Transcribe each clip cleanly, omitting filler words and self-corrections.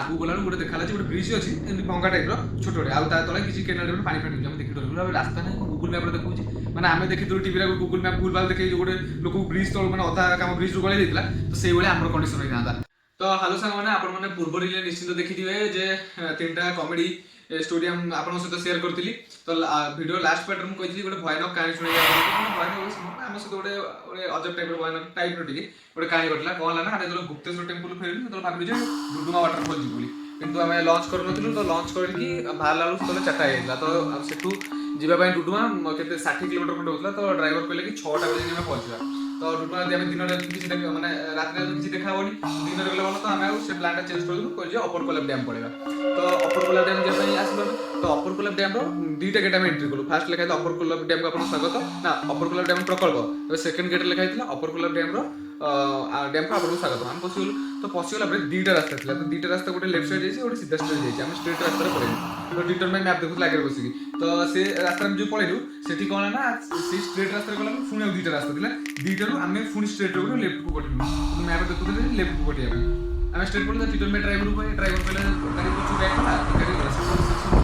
आगू गला गोटे देखा गोटे ब्रिज अच्छी भंगा टाइप छोटे आउ ता तले किसी केनाल पानी फानी आम देखी डर रास्ता नहीं गुगल मैप देखा मैंने आम देखी टीवी गुगल मैप भूल भाल देखिए गोटे लोक ब्रिज तल मैंने अधा काम ब्रिज रू गलाई देता तो से आम कंडीशन होता था। तो हेलो सांग मैंने आपने पूर्व रील निश्चित देखिए जे 3टा कॉमेडी स्टोरी आपन सहित शेयर करी। तो वीडियो लास्ट पार्ट में कही गोटे भयानक कहानी शुणी भयानक आम सहित गोटे अजब टाइप भयानक टाइप टी गोटे कहानी घटला कौन है ना जो गुप्तेश्वर टेम्पल फेरलु तो भाविलु डुडुमा वाटरफॉल जी बोली किंतु आम लंच करूँ तो लंच करके बाहर बेलू तो 4टा होता तो सेठू जावाई डुडुमा के 60 किलोमीटर खंडे होता तो ड्राइवर कहले कि 6टा बजे आम पहुँचा तो डुडुमा यदि आम दिन किसी मैंने रात किसी देखा दिन गले भल तो आम से प्लान चेंज कर अपर कोलाब डैम पड़ेगा। तो अपर कोलाब डैम जाए आसलो तो अपर कोलाब डैम 2टा गेट आम एंट्री कलु फास्ट लिखा था अपर कोलाब डैम को आप स्वागत ना अपर कोलाब डैम प्रकल्प सेकेंड गेट लिखा अपर कोलाब डैम डैम को आपको स्वागत आम पशिगलु तो पशिगला 2टा रास्ता था तो 2टा रास्ता गोटे लेफ्ट साइड जाइए गोटे सीधा स्ट्रेट जाइए आम स्ट्रेट रास्ता पड़ेगा तो डिटरमाइन मैप देखुला आगे बसिकी तो से रास्ता जो पड़ेलु से कौन है ना से स्ट्रेट रास्ता गला पुणी 2टा रास्ता था 2टारू आम पुणी स्ट्रेट रोड लेफ्ट को कटलु मैप देखुले लेफ्ट को कटिया आम स्ट्रेट पड़े डिटरमाइन ड्राइवर कहले गाड़ी पछु बैक गाड़ी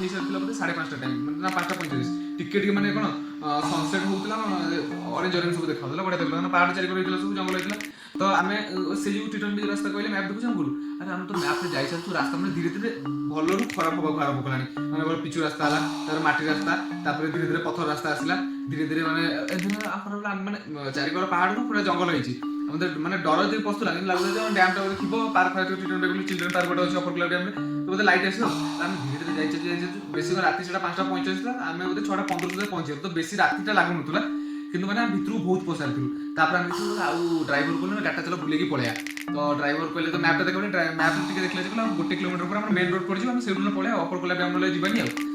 हिसाब साढ़े 5टा टाइम ना 5:45 टिके मैंने कौन सनसेट होता ऑरेंज ऑरेंज सब देखा बढ़िया देखा पहाड़ चारिक रही सब जंगल होता तो आम से जो टिटन रास्ता कहले मैप देखुचे हम बोलू अरे आम तो मैप जाई सारू रास्ता मैंने धीरे धीरे भलू खराब होगा आरंभ कलानी मैंने पिचु रास्ता है माटी रास्ता धीरे धीरे पथर रास्ता आसला धीरे धीरे मैंने मैंने चारिकर पहाड़ पूरा जंगल होती मैंने डर जो पशुला लगुच डैम टा थी पार्क फार्क चिल्ड्रेन पार्क गोटे अच्छे अपर कोलाब डैम तो बोलते लाइट आस आम धीरे धीरे जाइए बेस राति से 5:45 आम बोलते 6:15 पहुंचे तो बेस रातिटा लगुन किंतु मैंने भितर बहुत पसारू आम ड्राइवर को गाटा चलो बुले पलैया तो ड्राइवर कहले तो मैपटा देखा मैप देखले 1 किलोमीटर पर मेन रोड पड़े से पलैया अपर कोलाब डैम जीवानी।